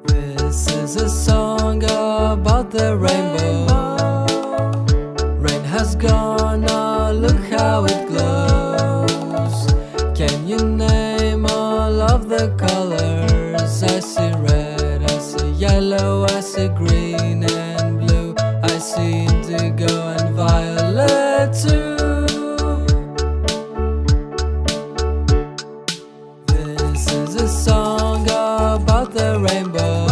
This is a song about the rainbow. Rain has gone, oh, look how it glows. Can you name all of the colors? I see red, I see yellow, I see green and blue. I see indigo and violet too. This is a song about the rainbow.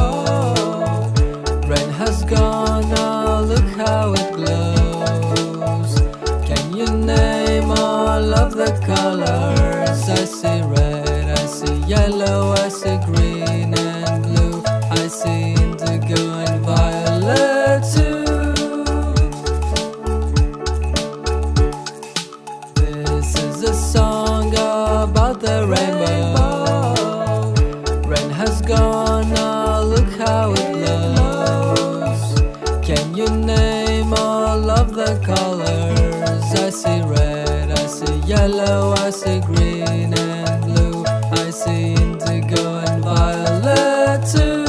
Rain has gone, oh, look how it glows. Can you name all of the colors? I see red, I see yellow, I see green and blue. I see indigo and violet too. This is a song about the rainbow. Rain has gone, oh, look how it glows. Can you name all of the colors? I see red, I see yellow, I see green and blue. I see indigo and violet too.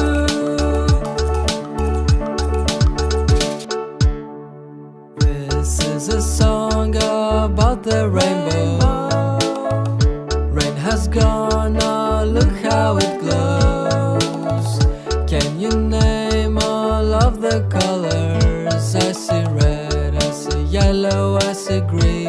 This is a song about the rainbow. Rain has gone, oh, look how it glows. Can you name all of the colors? I see red, I see yellow, I see green